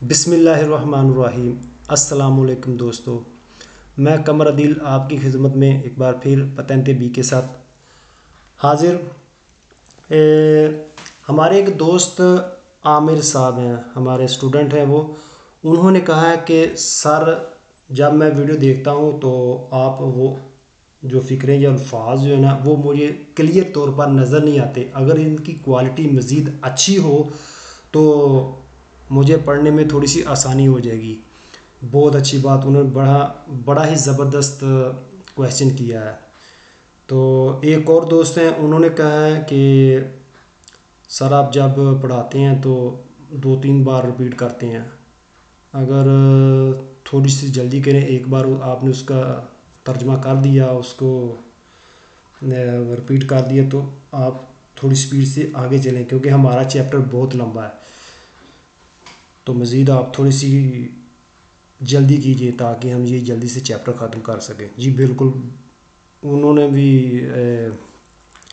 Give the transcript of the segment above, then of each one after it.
बिस्मिल्लाहिर्रहमानिर्रहीम। अस्सलामुअलैकुम दोस्तों, मैं कमर अदील आपकी खिदमत में एक बार फिर पतंते बी के साथ हाजिर। हमारे एक दोस्त आमिर साहब हैं, हमारे स्टूडेंट हैं। उन्होंने कहा है कि सर, जब मैं वीडियो देखता हूँ तो आप वो जो फ़िक्रें या अल्फाज जो है ना, वो मुझे क्लियर तौर पर नज़र नहीं आते। अगर इनकी क्वालिटी मज़ीद अच्छी हो तो मुझे पढ़ने में थोड़ी सी आसानी हो जाएगी। बहुत अच्छी बात, उन्होंने बड़ा ही ज़बरदस्त क्वेश्चन किया है। तो एक और दोस्त हैं, उन्होंने कहा है कि सर, आप जब पढ़ाते हैं तो 2-3 बार रिपीट करते हैं। अगर थोड़ी सी जल्दी करें, एक बार आपने उसका तर्जमा कर दिया, उसको रिपीट कर दिया, तो आप थोड़ी स्पीड से आगे चलें, क्योंकि हमारा चैप्टर बहुत लंबा है। तो मज़ीद आप थोड़ी सी जल्दी कीजिए ताकि हम ये जल्दी से चैप्टर ख़त्म कर सकें। जी बिल्कुल, उन्होंने भी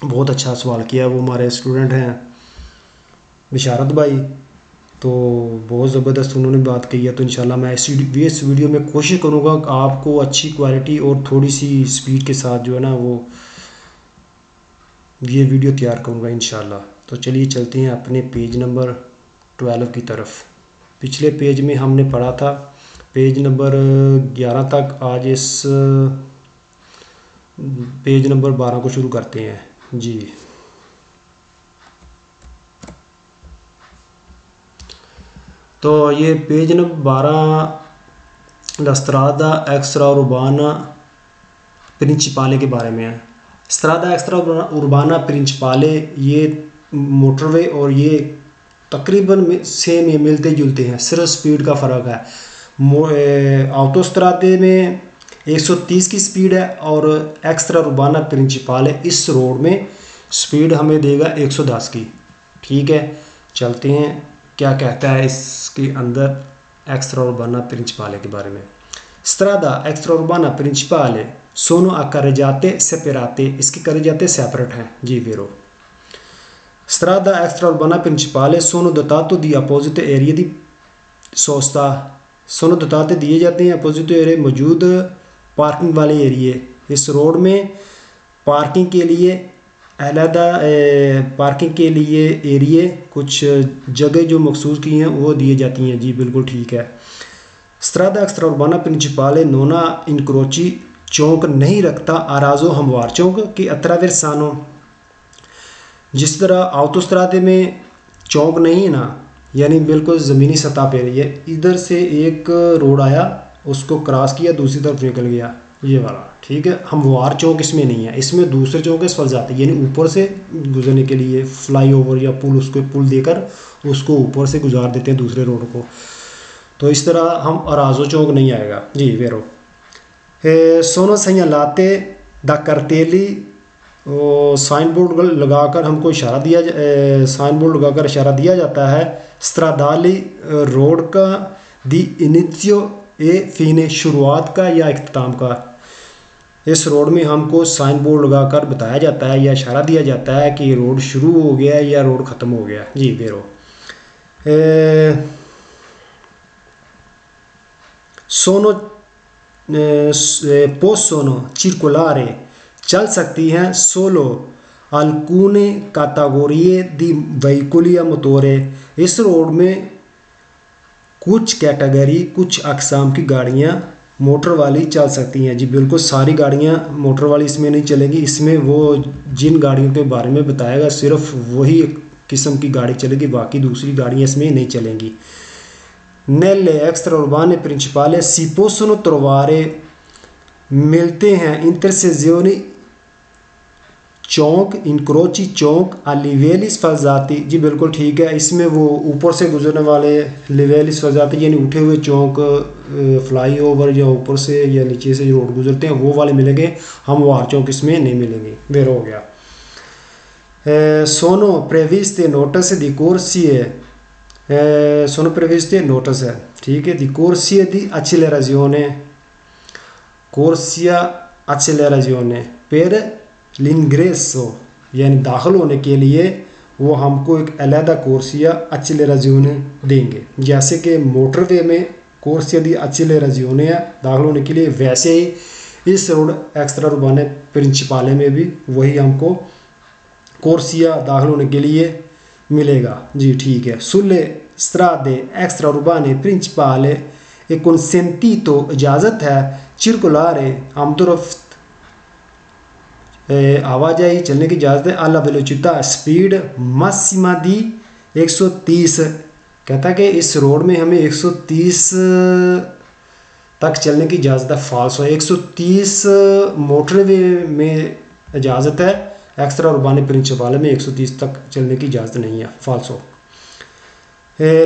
बहुत अच्छा सवाल किया। वो हमारे स्टूडेंट हैं बिशारत भाई, तो बहुत ज़बरदस्त उन्होंने बात कही है। तो इंशाल्लाह मैं इस वीडियो में कोशिश करूँगा कि आपको अच्छी क्वालिटी और थोड़ी सी स्पीड के साथ जो है ना वो ये वीडियो तैयार करूँगा इंशाल्लाह। तो चलिए चलते हैं अपने पेज नंबर 12 की तरफ। पिछले पेज में हमने पढ़ा था पेज नंबर 11 तक। आज इस पेज नंबर 12 को शुरू करते हैं जी। तो ये पेज नंबर 12 लस्त्रादा एक्स्ट्रा उर्बाना प्रिंसिपाले के बारे में है। स्त्रादा एक्स्ट्रा उर्बाना प्रिंसिपाले ये मोटरवे और ये तकरीबन सेम, ये मिलते जुलते हैं, सिर्फ स्पीड का फ़र्क है। ऑटोस्ट्रादे में 130 की स्पीड है और एक्स्ट्रा उर्बाना प्रिंसिपाले इस रोड में स्पीड हमें देगा 110 की। ठीक है, चलते हैं क्या कहता है इसके अंदर एक्स्ट्रा उर्बाना प्रिंसिपाले के बारे में। स्त्रादा एक्स्ट्रा उर्बाना प्रिंसिपाले सोनो अकारेजाते सेपराते, इसके करेजाते सेपरेट हैं जी वेरो। Strada extraurbana principale sono dotato di apposite area di sosta, sono dotate दिए जाते हैं अपोजिट एरिया मौजूद पार्किंग वाले एरिए। इस रोड में पार्किंग के लिए अलहदा पार्किंग के लिए एरिए, कुछ जगह जो मखसूस की हैं वो दिए जाती हैं जी बिल्कुल ठीक है। Strada extraurbana principale नोना इनक्रोची चौक नहीं रखता आराजो हमवार चौक कि अत्रावेरसानो। जिस तरह ऑटोस्ट्रादे में चौक नहीं है ना, यानी बिल्कुल ज़मीनी सतह पे है। इधर से एक रोड आया, उसको क्रॉस किया, दूसरी तरफ निकल गया, ये वाला ठीक है। हमवार चौक इसमें नहीं है, इसमें दूसरे चौक इस पर जाते हैं, यानी ऊपर से गुजरने के लिए फ्लाईओवर या पुल, उसको पुल देकर उसको ऊपर से गुजार देते हैं दूसरे रोड को। तो इस तरह हम अराजो चौक नहीं आएगा जी वेरो। सोनो सैयालाते द करतेली, साइन बोर्ड लगाकर हमको इशारा दिया, साइन बोर्ड लगाकर इशारा दिया जाता है। स्त्रादाली रोड का, दी इनिशियो ए फीने शुरुआत का या इख्तिताम का। इस रोड में हमको साइन बोर्ड लगाकर बताया जाता है या इशारा दिया जाता है कि रोड शुरू हो गया है या रोड ख़त्म हो गया जी वेरो। सोनो पोसोनो चिरकुलारे चल सकती हैं सोलो अल्कूने कातागोरिये दी वहीकुलिया मोटोरे। इस रोड में कुछ कैटेगरी, कुछ अकसाम की गाड़ियाँ मोटर वाली चल सकती हैं जी बिल्कुल। सारी गाड़ियाँ मोटर वाली इसमें नहीं चलेंगी। इसमें वो जिन गाड़ियों के बारे में बताएगा सिर्फ वही किस्म की गाड़ी चलेगी, बाकी दूसरी गाड़ियाँ इसमें नहीं चलेंगी। नेले एक्स्ट्रा उर्बाने प्रिंसिपाले सी पोसोनो त्रोवारे मिलते हैं इंटरसेजियोनी चौक, इनक्रोची चौक, लिवेलिस फजाती जी बिल्कुल ठीक है। इसमें वो ऊपर से गुजरने वाले लिवेलिस फजाती यानी उठे हुए चौक, फ्लाई ओवर या ऊपर से या नीचे से रोड गुजरते हैं वो वाले मिलेंगे, हम वार चौक इसमें नहीं मिलेंगे। वेर हो गया। सोनो प्रेविस्ते नोटिस दी कोर्सिए, सोनो प्रेविस्ते नोटिस है ठीक है। दी कोर्सिए दी accelerazione, कोर्सिया accelerazione per l'ingresso यानी दाखिल होने के लिए वो हमको एक अलहदा कोर्सिया एक्सेलरेज़ियोने देंगे। जैसे कि मोटरवे में कोर्सिया दी एक्सेलरेज़ियोने है दाखिल होने के लिए, वैसे ही इस रोड एक्स्ट्रा उर्बाने प्रिंसिपाले में भी वही हमको कोर्सिया दाखिल होने के लिए मिलेगा जी। ठीक है। सुlle strade extraurbane principale e consentito इजाज़त है circolare आमतौर आवाजाही चलने की इजाज़त है alla velocità speed massima di 130। कहता है कि इस रोड में हमें 130 तक चलने की इजाज़त है। फाल्सो 130 मोटरवे में इजाज़त है, एक्स्ट्रा उर्बाने प्रिंसिपाले में 130 तक चलने की इजाज़त नहीं है। फाल्सो।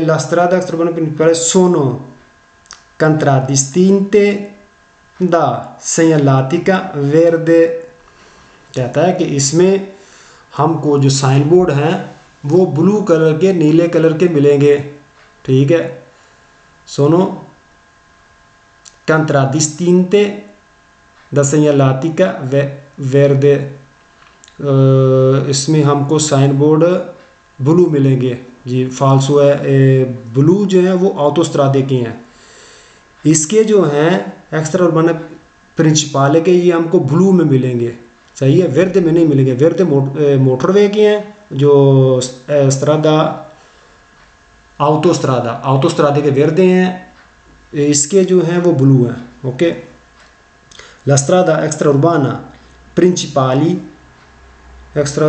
La strada extraurbana principale sono contraddistinte da segnaletica verde। कहता है कि इसमें हमको जो साइन बोर्ड हैं वो ब्लू कलर के, नीले कलर के मिलेंगे। ठीक है। सोनो contraddistinte da segnaletica verde, इसमें हमको साइन बोर्ड ब्लू मिलेंगे जी। फाल्सो है। ब्लू जो है वो ऑटोस्ट्रादे के हैं, इसके जो हैं एक्स्ट्रा उर्बाना प्रिंसिपाले के ये हमको ब्लू में मिलेंगे। सही है। वेर्दे में नहीं मिलेंगे। वेर्दे मोटरवे के हैं जो स्ट्रादा ऑटोस्ट्रादे के वेर्दे हैं, इसके जो हैं वो ब्लू हैं। Okay. La strada extraurbana principali एक्स्ट्रा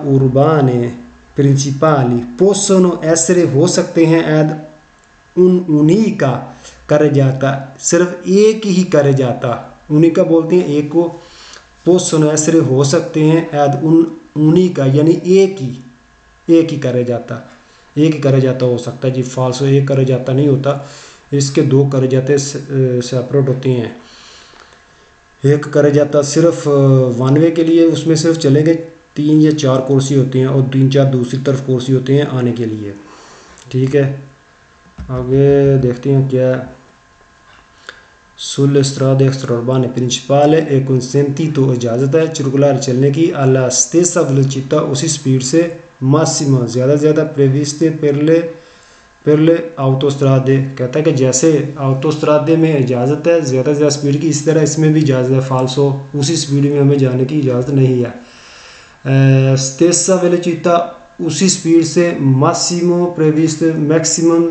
उर्बाने प्रिंसिपाली possono essere हो सकते हैं ऐद उन्हीं का करे जाता, सिर्फ एक ही करे जाता, उन्हीं का बोलते हैं एक को। possono essere हो सकते हैं ऐद उन्हीं का यानी एक ही करे जाता, एक ही करे जाता हो सकता है जी। फाल्सो एक करे जाता नहीं होता, इसके दो करे जाते सेपरेट होते हैं। एक करे जाता सिर्फ वन वे के लिए, उसमें सिर्फ चलेंगे 3 या 4 कुर्सी होती हैं और 3-4 दूसरी तरफ कुर्सी होती हैं आने के लिए। ठीक है। आगे देखते हैं क्या। sulle strade extraurbane principale e consentito इजाज़त है circolare चलने की alla stessa velocità उसी स्पीड से massima ज़्यादा से ज़्यादा previste per le autostrade। कहता है कि जैसे ऑटोस्ट्रादे में इजाज़त है ज़्यादा से ज़्यादा स्पीड की, इस तरह इसमें भी इजाज़त है। फाल्सो उसी स्पीड में हमें जाने की इजाज़त नहीं है। stessa velocità उसी स्पीड से massimo previsto maximum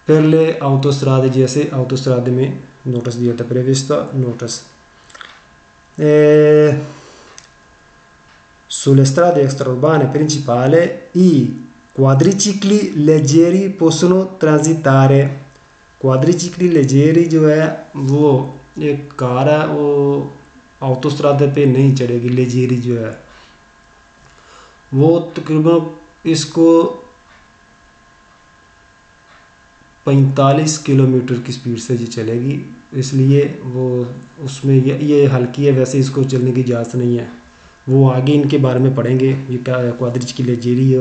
per le autostrade, जैसे ऑटोस्ट्रादे में नोटिस दिया था previsto notice. sulle strade extraurbane principali i quadricicli leggeri possono transitare। क्वाड्रिचिकली लेजेरी जो है वो एक कार है, वो ऑटोस्ट्रादे पे नहीं चढ़ेगी। लेजेरी जो है वो तकरीबन इसको 45 किलोमीटर की स्पीड से जी चलेगी, इसलिए वो उसमें ये हल्की है, वैसे इसको चलने की इजाज़त नहीं है। वो आगे इनके बारे में पढ़ेंगे ये क्या है, क्वाड्रिचिकली लेजेरी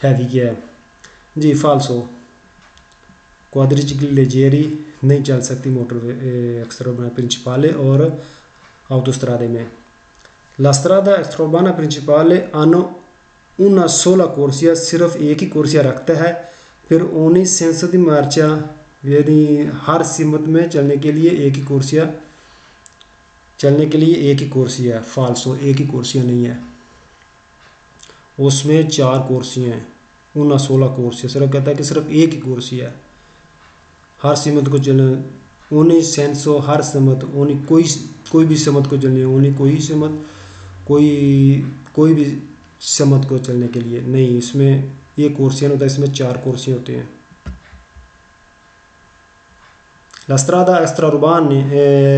हैवी क्या है जी। फाल्सो क्वाड्रिचिकली लेजेरी नहीं चल सकती मोटरवे एक्स्ट्रा प्रिंसिपाले और ऑटोस्ट्रादे में। La strada extraurbana principale hanno una sola corsia, सिर्फ एक ही कोर्सिया रखता है। फिर ogni senso di marcia यानी हर सिमत में चलने के लिए एक ही कोर्सिया है। फाल्सो एक ही कोर्सिया नहीं है, उसमें 4 कोर्सियाँ हैं। una sola corsia सिर्फ कहता है कि सिर्फ एक ही कोर्सिया है हर सिमत को चलने। ogni senso हर सिमत, ogni कोई भी सिमत को चलने, ogni कोई सिमत कोई भी सिमत को चलने के लिए नहीं, इसमें ये कोर्सियाँ होता है, इसमें 4 कोर्सियाँ होते हैं। La strada extraurbane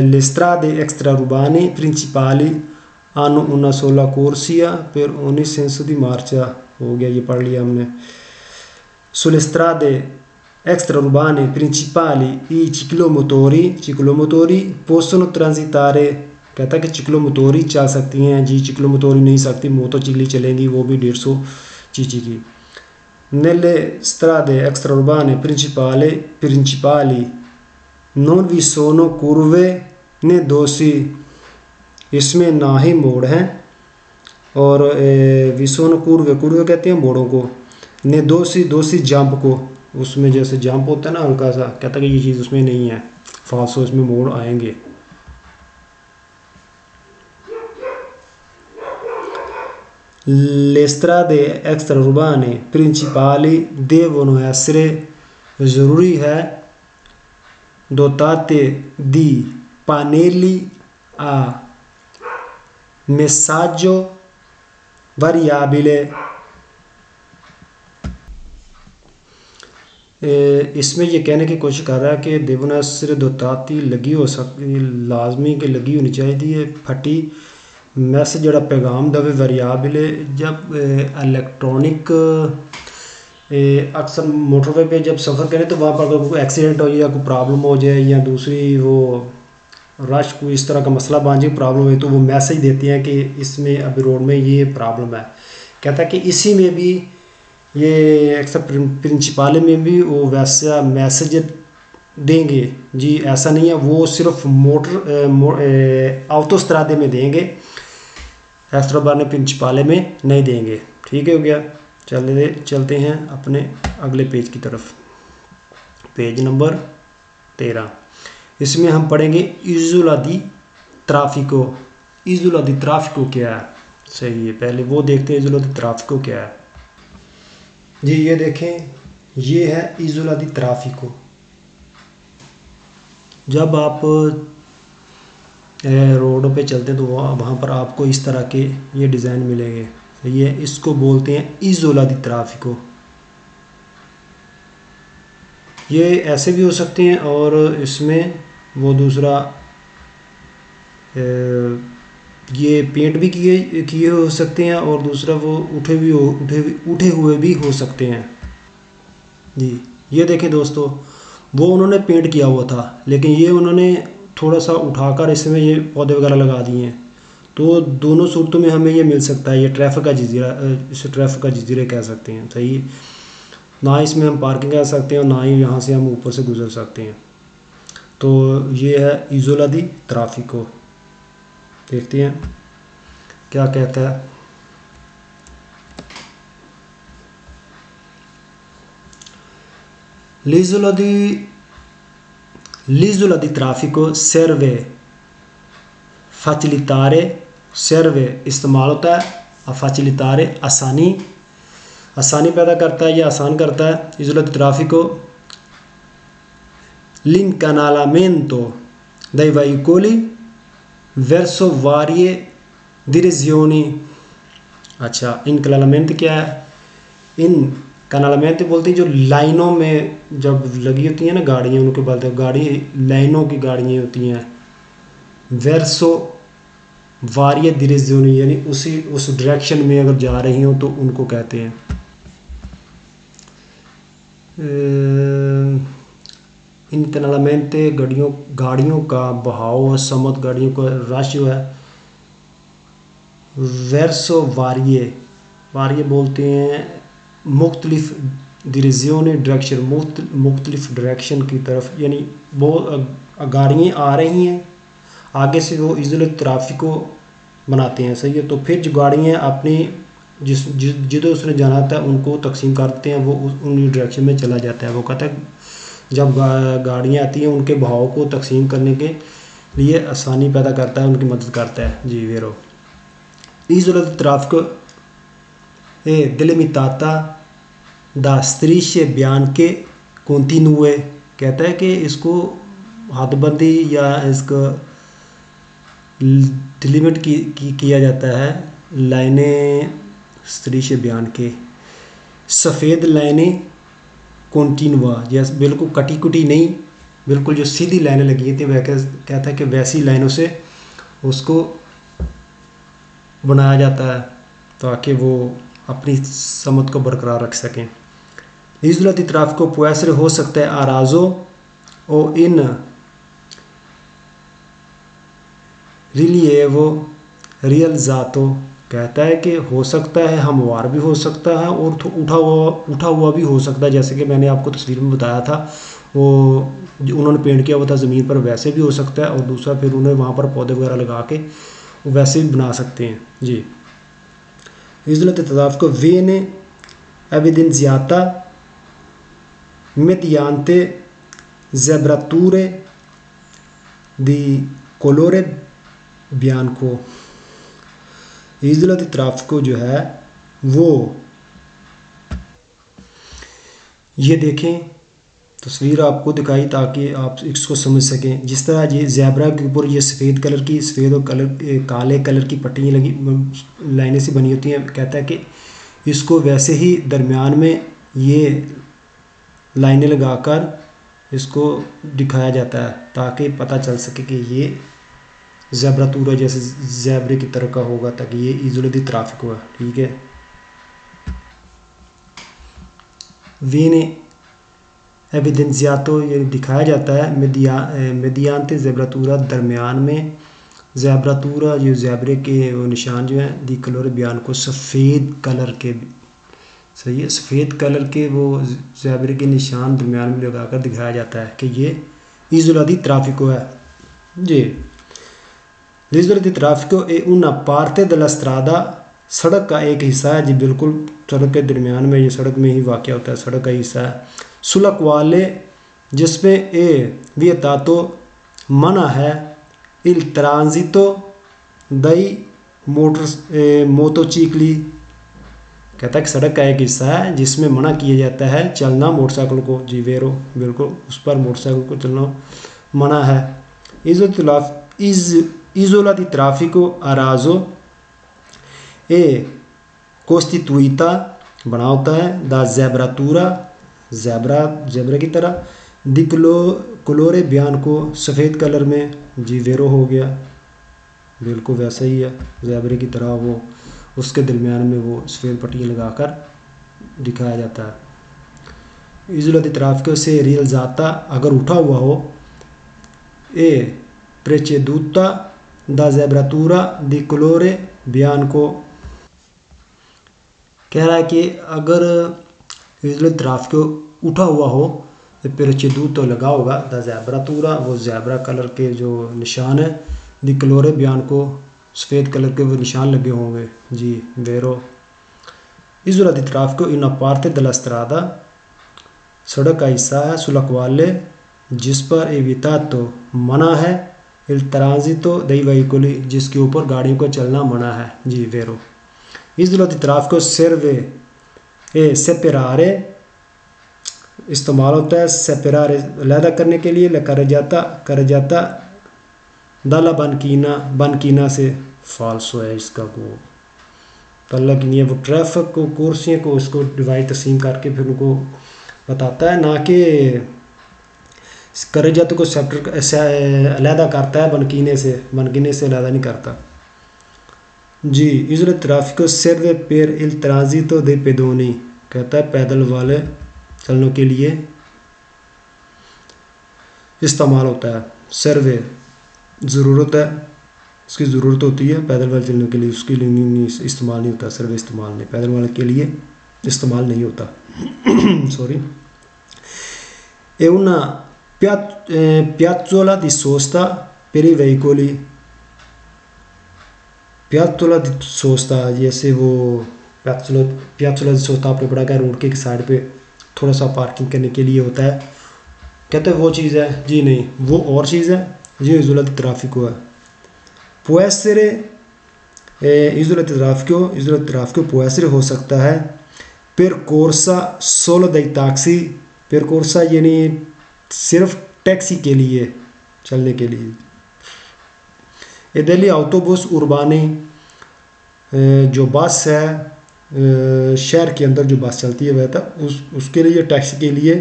le strade extraurbane principali hanno una sola corsia per ogni senso di marcia। हो गया, ये पढ़ लिया हमने। sulle strade extraurbane principali i ciclomotori possono transitare। कहता है कि चिक्लोमोटोरी चल सकती हैं जी, चिक्लोमोटोरी नहीं सकती, मोटोचिकली चलेंगी, वो भी 150 cc की। nelle strade extraurbane principali non vi sono curve né dossi, इसमें ना ही मोड़ हैं और विसोन कुर्वे कहते हैं मोड़ों को, ने दोसी जंप को, उसमें जैसे जंप होता है ना हल्का सा, कहता है कि ये चीज़ उसमें नहीं है, फाल्सो, इसमें मोड़ आएंगे। Le strade extraurbane principali devono essere, ज़रूरी है, dotate di pannelli a messaggio variabile। इसमें ये कहने की कोशिश कर रहा है कि देवना सिर दोताती लगी हो सकती, लाजमी के लगी होनी चाहिए फटी मैसेज जड़ा पैगाम दवे वेरिएबल। जब इलेक्ट्रॉनिक अक्सर मोटरवे पे जब सफ़र करें तो वहाँ पर अगर कोई एक्सीडेंट हो जाए या कोई प्रॉब्लम हो जाए या दूसरी वो रश कोई इस तरह का मसला बन जाए, प्रॉब्लम है, तो वो मैसेज देती हैं कि इसमें अभी रोड में ये प्रॉब्लम है। कहता है कि इसी में भी ये अक्सर प्रिंसिपाले में भी वो वैसा मैसेज देंगे जी, ऐसा नहीं है वो सिर्फ ऑटोस्ट्रादे में देंगे, एक्स्ट्राउर्बाने प्रिंसिपाले में नहीं देंगे। ठीक है, हो गया। चलते हैं अपने अगले पेज की तरफ, पेज नंबर 13। इसमें हम पढ़ेंगे इज़ोला दी ट्राफिको। इज़ोला दी ट्राफिको क्या है? सही है, पहले वो देखते हैं इज़ोला दी ट्राफिको क्या है। जी ये देखें, ये है इज़ोला दी ट्राफिको। जब आप रोडों पे चलते हैं तो वहाँ पर आपको इस तरह के ये डिज़ाइन मिलेंगे। ये इसको बोलते हैं इज़ोला दी ट्राफिको। ये ऐसे भी हो सकते हैं और इसमें वो दूसरा ये पेंट भी किए हो सकते हैं और दूसरा वो उठे हुए भी हो सकते हैं। जी ये देखें दोस्तों, वो उन्होंने पेंट किया हुआ था लेकिन ये उन्होंने थोड़ा सा उठाकर इसमें ये पौधे वगैरह लगा दिए हैं। तो दोनों सूरतों में हमें ये मिल सकता है। ये ट्रैफिक का जजीरा, इसे ट्रैफिक का जजीरे कह सकते हैं। सही, ना इसमें हम पार्किंग कर सकते हैं और ना ही यहाँ से हम ऊपर से गुजर सकते हैं। तो ये है इज़ोला दी ट्राफिको। देखते हैं क्या कहता है। L'isola di traffico serve इस्तेमाल होता है a facilitare आसानी पैदा करता है या आसान करता है। इज़ोला दी ट्राफिको l'incanalamento dei veicoli verso varie direzioni। अच्छा, इनकनालामेंट क्या है? इन कनालामेंट बोलते हैं जो लाइनों में जब लगी होती हैं ना गाड़ियाँ, उनको बोलते हैं गाड़ी, लाइनों की गाड़ियाँ होती हैं। वेरसो वारिय डिरेक्शनी, यानी उस डायरेक्शन में अगर जा रही हो तो उनको कहते हैं। इनकनालामेंट गाड़ियों का बहाव, समत गाड़ियों का रश जो है। वेरसो वारिय बोलते हैं मुख्तलिफ डिरेक्शन, मुख्तलिफ डायरेक्शन की तरफ, यानी वो गाड़ियाँ आ रही हैं आगे से, वो इज़ोला दी ट्राफिको बनाते हैं। सही है, तो फिर जो गाड़ियाँ अपनी जिधर उसने जाना था उनको तकसीम करते हैं, वो उन डायरेक्शन में चला जाता है। वो कहता है जब गाड़ियाँ आती हैं उनके बहाव को तकसीम करने के लिए आसानी पैदा करता है, उनकी मदद करता है। जी वेरो इज़ोला दी ट्राफिको delimitata da strisce bianche continue। कहता है कि इसको हदबंदी या इसको डिलिमिट किया जाता है लाइनें, स्त्रीशे बियांके, सफ़ेद लाइनें कॉन्टिनुआ, जैसे बिल्कुल कटी कुटी नहीं, बिल्कुल जो सीधी लाइनें लगी थी वह कहता है कि वैसी लाइनों से उसको बनाया जाता है ताकि वो अपनी समत को बरकरार रख सकें। इज़ोला दी ट्राफिको può essere, हो सकता है, आराजो ओ इन रिलीएवो रियलजातो। कहता है कि हो सकता है हमवार भी हो सकता है और उठा हुआ भी हो सकता है। जैसे कि मैंने आपको तस्वीर में बताया था, वो उन्होंने पेंट किया हुआ था ज़मीन पर, वैसे भी हो सकता है। और दूसरा फिर उन्हें वहाँ पर पौधे वगैरह लगा के वैसे भी बना सकते हैं। जी Isola di traffico viene evidenziata mediante zebrature di colore bianco। इजोला di traffico जो है वो, ये देखें तस्वीर आपको दिखाई ताकि आप इसको समझ सकें। जिस तरह ये ज़ेब्रा के ऊपर ये सफ़ेद और काले कलर की पट्टियाँ लगी, लाइनें सी बनी होती हैं, कहता है कि इसको वैसे ही दरमियान में ये लाइनें लगाकर इसको दिखाया जाता है ताकि पता चल सके कि ये ज़ेब्रातूरा जैसे ज़ेब्रे की तरह का होगा, ताकि ये इजोला दी ट्रैफिको है। ठीक है, वीने एविडेंशियातो ये दिखाया जाता है मेडियांते ज़ेब्रातूरा दरमियान में। ज़ेब्रातूरा जो ज़ेब्रे के वो निशान जो हैं दी कलर बयान को सफ़ेद कलर के, सही है, सफ़ेद कलर के वो ज़ेब्रे के निशान दरमियान में लगाकर दिखाया जाता है कि ये इजोला दी ट्रैफिको है जी। इजोला दी ट्रैफिको ए una parte della strada, सड़क का एक हिस्सा है जी, बिल्कुल सड़क के दरमियान में, ये सड़क में ही वाक़या होता है, सड़क का हिस्सा है। सुलक वाले जिसमें ए वियतातो मना है, इल ट्रांजितो दई मोटोचिकली, कहता है कि सड़क का एक हिस्सा है जिसमें मना किया जाता है चलना मोटरसाइकिल को जी, वेरो बिल्कुल उस पर मोटरसाइकिल को चलना मना है। इजोला दी ट्रैफिको अराजो ए कोस्टिट्यूटा बना होता है द ज़ेब्रातूरा, ज़ेब्रा की तरह, दी कलोरे बयान को सफ़ेद कलर में जी, वेरो हो गया, बिल्कुल वैसा ही है ज़ेब्रे की तरह, वो उसके दरमियान में वो सफ़ेद पट्टियाँ लगाकर दिखाया जाता है। इजोला दी ट्रैफिको से रियल जाता अगर उठा हुआ हो, ए प्रेचेदूता द ज़ेब्रातूरा दी कलोरे बयान को, कह रहा है कि अगर इजोला दी ट्रैफिको उठा हुआ हो तो प्रेचेदूतो लगा होगा द ज़ेब्रातूरा, वो ज़ेब्रा कलर के जो निशान है, दी कलोरे बयान को सफ़ेद कलर के वो निशान लगे होंगे जी, वेरो। इजोला दी ट्रैफिको इन पार्टे दella strada, सड़क का हिस्सा है, सुलक वाले जिस पर एवितातो मना है, इल ट्रांजितो दई वेहिकली जिसके ऊपर गाड़ियों को चलना मना है जी, वेरो। इजोला दी ट्रैफिको serve ए सेपरारे इस्तेमाल होता है, सेपरारे अलहदा करने के लिए, कर जाता दाला बनकीना से फाल्सो है इसका को तल्लक नहीं है, वो ट्रैफिक को कुर्सियों को उसको डिवाइड तकसीम करके फिर उनको बताता है, ना कि कर जाते को सेप्टर अलहदा करता है बनकीने से अलहदा नहीं करता जी। इजोला ट्रैफिको सर्वे पेर इल ट्रांजितो दे पेदोनी, कहता है पैदल वाले चलने के लिए इस्तेमाल होता है। सर्वे ज़रूरत है, उसकी ज़रूरत होती है पैदल वाले चलने के लिए, उसके लिए नहीं इस्तेमाल नहीं होता, सर्वे इस्तेमाल नहीं, पैदल वाले के लिए इस्तेमाल नहीं होता sorry. A una piazzola di sosta per i veicoli, पियाज़ोला दी सोस्ता, जैसे वो पियाज़ोला दी सोस्ता आपने पढ़ा क्या, रोड के साइड पे थोड़ा सा पार्किंग करने के लिए होता है, कहते हैं वो चीज़ है जी, नहीं वो और चीज़ है जी, इजोला दी ट्रैफिको है। पुएसरे इजोला दी ट्रैफिको पुएसरे हो सकता है, पर कोर्सा सोलो दई टैक्सी, पर कोर्सा यानी सिर्फ टैक्सी के लिए चलने के लिए। इधरली ऑटोबस उर्बानी जो बस है शहर के अंदर जो बस चलती है वह था उसके लिए, टैक्सी के लिए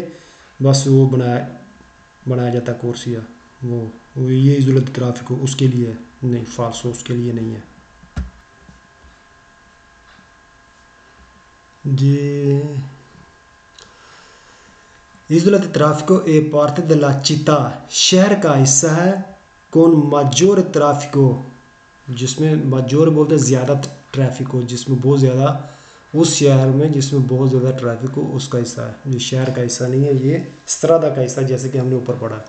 बस वो बनाया जाता है कोर्सिया, वो ये इजोला दी ट्रैफिको उसके लिए नहीं, फाल्सो उसके लिए नहीं है जी। इजोला दी ट्रैफिको ए पार्टे della città, शहर का हिस्सा है, कौन माजोर ट्रैफिको, जिसमें माजोर बोलते हैं ज़्यादा ट्रैफिक हो, जिसमें बहुत ज़्यादा, उस शहर में जिसमें बहुत ज़्यादा ट्रैफिक हो उसका हिस्सा है, ये शहर का हिस्सा नहीं है, ये स्ट्रादा का हिस्सा, जैसे कि हमने ऊपर पढ़ा।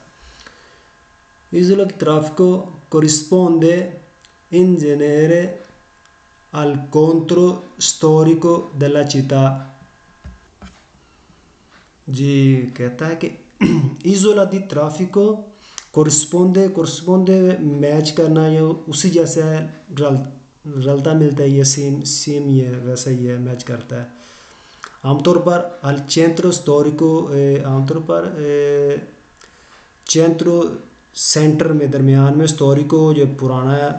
इजोला दी ट्रैफिको corrisponde in genere al contro storico della città। जी कहता है कि इजोला दी ट्राफिको कोरस्पोंडे मैच करना या उसी जैसा है, रलता मिलता है, ये सेम ही है, वैसा ही है, मैच करता है। आमतौर पर अल centro storico, आमतौर पर centro सेंटर में, दरमियान में, स्टोरिको जो पुराना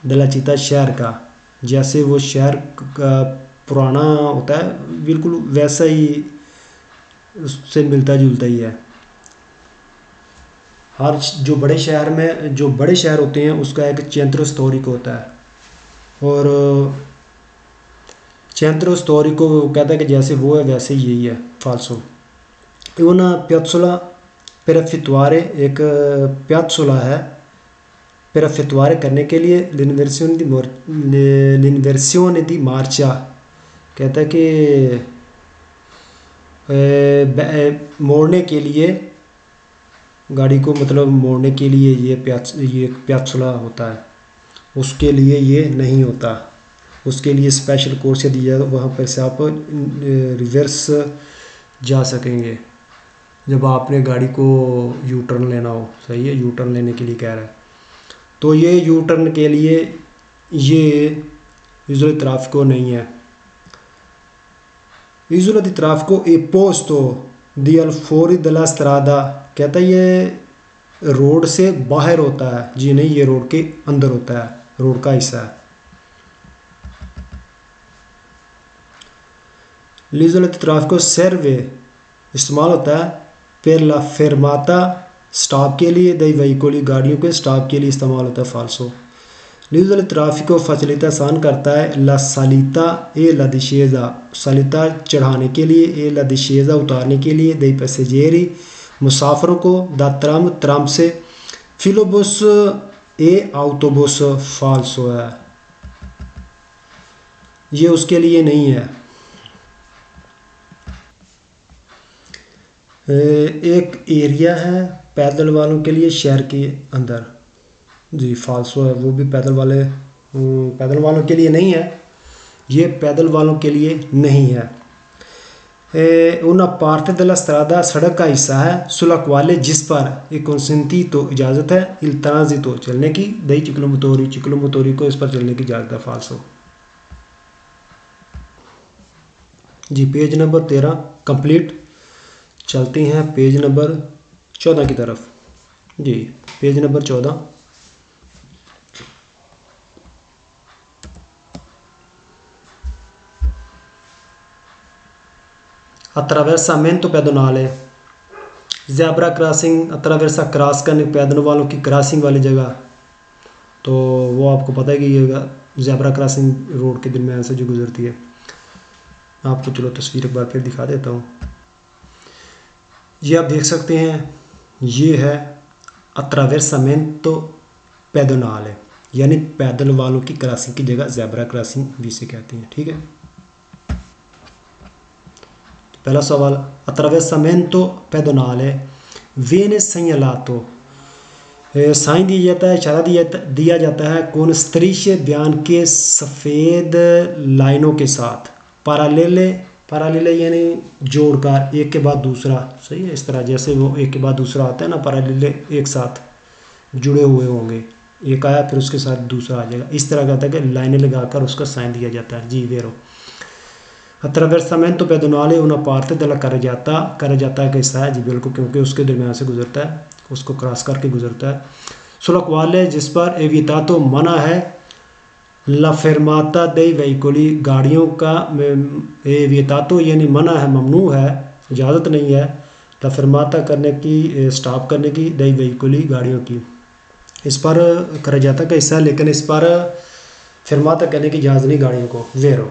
दला चिता शहर का, जैसे वो शहर का पुराना होता है बिल्कुल वैसा ही उससे मिलता जुलता ही है। हर जो बड़े शहर में, जो बड़े शहर होते हैं उसका एक centro storico होता है, और centro storico कहता है कि जैसे वो है वैसे ही यही है, फाल्सो। una piazzola per effettuare, एक पियाज़ोला है per effettuare करने के लिए, l'inversione di marcia, कहता है कि मोड़ने के लिए, गाड़ी को मतलब मोड़ने के लिए ये पियाज़ोला होता है, उसके लिए ये नहीं होता, उसके लिए स्पेशल कोर्स दिया जाए, वहाँ पर से आप रिवर्स जा सकेंगे जब आपने गाड़ी को यू टर्न लेना हो। सही है, यू टर्न लेने के लिए कह रहा है। तो ये यू टर्न के लिए ये इजोला दी ट्राफिको नहीं है। इजोला दी ट्राफिको ए पोस्तो दी अल फोरी दला स्ट्रादा, कहता है ये रोड से बाहर होता है। जी नहीं, ये रोड के अंदर होता है, रोड का हिस्सा है। l'isola di traffico serve, इस्तेमाल होता है per la fermata, स्टॉप के लिए, dei veicoli, गाड़ियों के स्टॉप के लिए इस्तेमाल होता है, फाल्सो। l'isola di traffico facilita, आसान करता है, la salita e la discesa, salita चढ़ाने के लिए, e la discesa उतारने के लिए, dei passeggeri, मुसाफिरों को, da tram, ट्राम से, filobus e autobus, फाल्सो है, ये उसके लिए नहीं है। एक एरिया है पैदल वालों के लिए शहर के अंदर, जी फाल्सो है, वो भी पैदल वालों के लिए नहीं है, ये पैदल वालों के लिए नहीं है। una parte della strada, सड़क का हिस्सा है, sulla quale, जिस पर, एक consenti तो इजाज़त है, il transito चलने की, dei ciclomotori को इस पर चलने की इजाज़त है, फाल्सो। जी पेज नंबर 13 कंप्लीट। चलते हैं पेज नंबर 14 की तरफ। जी page number 14। attraversamento pedonale, zebra crossing, अट्रावेर्सा क्रॉस करने, पैदल वालों की क्रॉसिंग वाली जगह, तो वो आपको पता है कि ये ज़ेब्रा क्रॉसिंग रोड के दरमियान से जो गुजरती है। आपको चलो तस्वीर एक बार फिर दिखा देता हूँ। ये आप देख सकते हैं, ये है attraversamento pedonale, यानी पैदल वालों की क्रॉसिंग की जगह ज़ेब्रा क्रॉसिंग भी इसे कहते हैं। ठीक है, पहला सवाल, attraversamento pedonale viene segnalato, sign दिया जाता है, इशारा दिया जाता है, कौन स्त्रीशे बयान के सफ़ेद लाइनों के साथ, पैरेलल यानी जोड़कर, एक के बाद दूसरा। सही है, इस तरह जैसे वो एक के बाद दूसरा आता है ना, पैरेलल एक साथ जुड़े हुए होंगे, एक आया फिर उसके साथ दूसरा आ जाएगा, इस तरह का होता है कि लाइनें लगाकर उसका साइन दिया जाता है। जी वेरो। attraversamento pedonale una parte della carreggiata का हिस्सा है, जी बिल्कुल, क्योंकि उसके दरमियान से गुजरता है, उसको क्रॉस करके गुजरता है। sulla quale, जिस पर, evitato मना है, la fermata dei veicoli, गाड़ियों का, evitato यानी मना है, ममनू है, इजाज़त नहीं है, la fermata करने की, स्टॉप करने की, dei veicoli, गाड़ियों की, इस पर carreggiata का हिस्सा है, लेकिन इस पर fermata करने की इजाज़त नहीं गाड़ियों को। वेरो।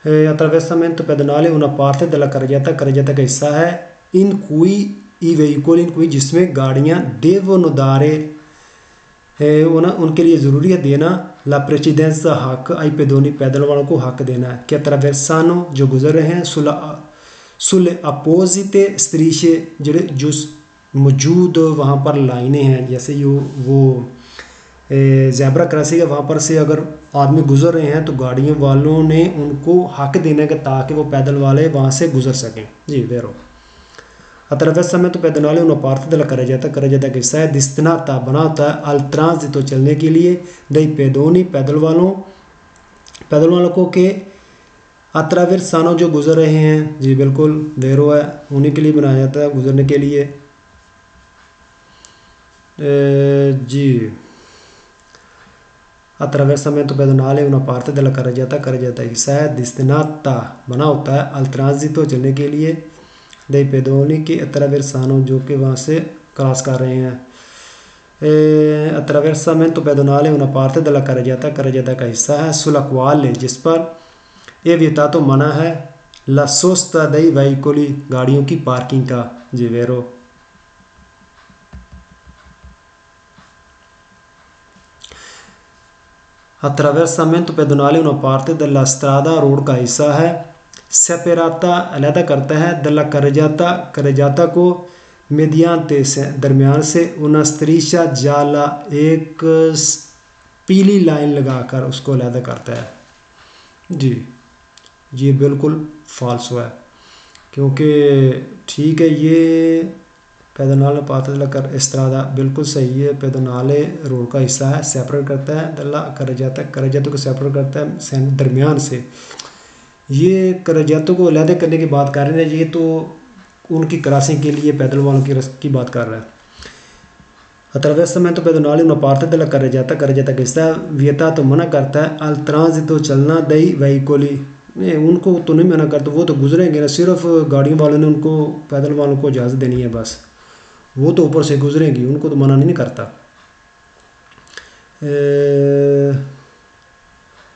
attraversamento pedonale una parte della carreggiata का हिस्सा है, in cui i veicoli, in cui जिसमें गाड़ियाँ, devono dare, उनके लिए ज़रूरी है देना, la precedenza हक, ai pedoni, पैदल वालों को हक देना है, कि attraversano जो गुजर रहे हैं, sulle apposite strisce जो मौजूद वहाँ पर लाइनें हैं, जैसे वो ज़ेब्रा क्रॉसिंग है, वहाँ पर से अगर आदमी गुजर रहे हैं तो गाड़ियों वालों ने उनको हक देने का ताकि वो पैदल वाले वहाँ से गुजर सकें। जी वेरो attraversamento pedonale una parte della carreggiata che sta destinata बनाता है al transito चलने के लिए dei pedoni पैदल वालों को के attraversano जो गुजर रहे हैं। जी बिल्कुल वेरो है, उन्हीं के लिए बनाया जाता है, गुजरने के लिए। जी attraversamento pedonale una parte della carreggiata che sta destinata बना होता है al transito चलने के लिए dei pedoni che attraversano जो कि वहाँ से क्रॉस कर रहे हैं। attraversamento pedonale una parte della carreggiata का हिस्सा है sulla quale जिस पर ये वितातो मना है la sosta dei veicoli गाड़ियों की पार्किंग का। जी वेरो attraversamento pedonale una parte della strada road का हिस्सा है सेपराता अलहदा करता है दला करजाता को मेडियांते से दरमियान से una striscia gialla एक पीली लाइन लगाकर उसको अलहदा करता है। जी ये बिल्कुल फाल्सो है, क्योंकि ठीक है ये पैदनाले पाते दला कर एस्ट्रादा बिल्कुल सही है, पैदनाले रोड का हिस्सा है, सेपरेट करता है दला करजाता को सेपरेट करता है दरमियान से। ये करजातों को अलहदा करने की बात कर रहे हैं, ये तो उनकी क्रॉसिंग के लिए पैदल वालों की बात कर रहा है। attraversamento pedonale una parte della carreggiata che sta vieta तो मना करता है al transito चलना dei veicoli उनको तो नहीं मना करता, वो तो गुजरेंगे ना, सिर्फ गाड़ियों वालों ने उनको पैदल वालों को इजाज़त देनी है बस, वो तो ऊपर से गुजरेंगी, उनको तो मना नहीं करता।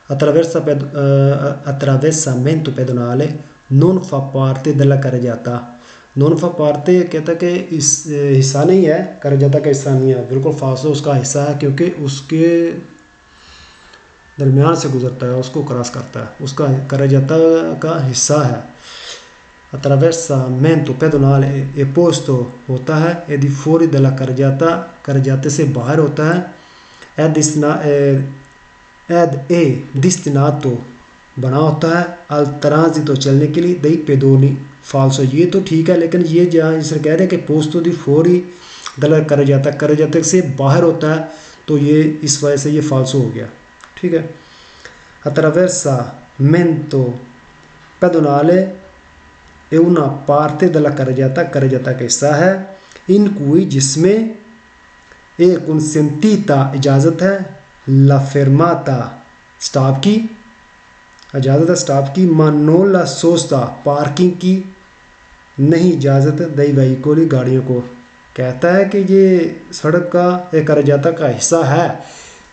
attraversamento pedonale non fa parte della carreggiata non फा पार्टे कहता है कि इस हिस्सा नहीं है, करजाता का हिस्सा नहीं है, बिल्कुल फासला उसका हिस्सा है, क्योंकि उसके दरमियान से गुजरता है, उसको क्रॉस करता है, उसका करजाता का हिस्सा है। attraversamento pedonale è posto होता है è di fuori della carreggiata करजाते से बाहर होता है ed è destinato बना होता है al transito चलने के लिए dei pedoni फाल्सो। ये तो ठीक है, लेकिन ये जहाँ इससे कह रहे हैं कि पोस्तो दी फोरी दल करजाता से बाहर होता है, तो ये इस वजह से ये फाल्सो हो गया। ठीक है। attraversamento pedonale è una parte della carreggiata का हिस्सा है इन cui जिसमें एक consentita इजाज़त है la fermata स्टॉप की इजाज़त है, स्टॉप की ma non la sosta parking की नहीं इजाज़त दई veicoli गाड़ियों को। कहता है कि ये सड़क का एक करजाता का हिस्सा है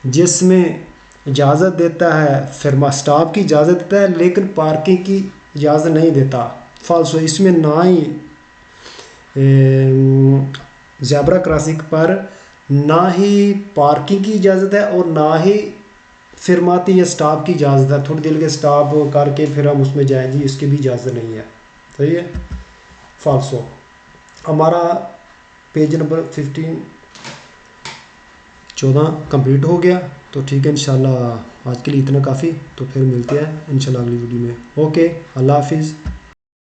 जिसमें इजाज़त देता है, फिर स्टॉप की इजाज़त देता है, लेकिन पार्किंग की इजाज़त नहीं देता। फाल्सो इसमें ना ही ज़ेब्रा क्रॉसिंग पर ना ही पार्किंग की इजाज़त है और ना ही फिरमाती या स्टॉप की इजाज़त है, थोड़ी देर के स्टॉप करके फिर हम उसमें जाएंगे, इसकी भी इजाज़त नहीं है। सही है, फाल्सो। हमारा पेज नंबर 14 कंप्लीट हो गया। तो ठीक है, इंशाल्लाह आज के लिए इतना काफ़ी, तो फिर मिलते हैं इंशाल्लाह अगली वीडियो में। ओके, अल्लाह हाफिज़।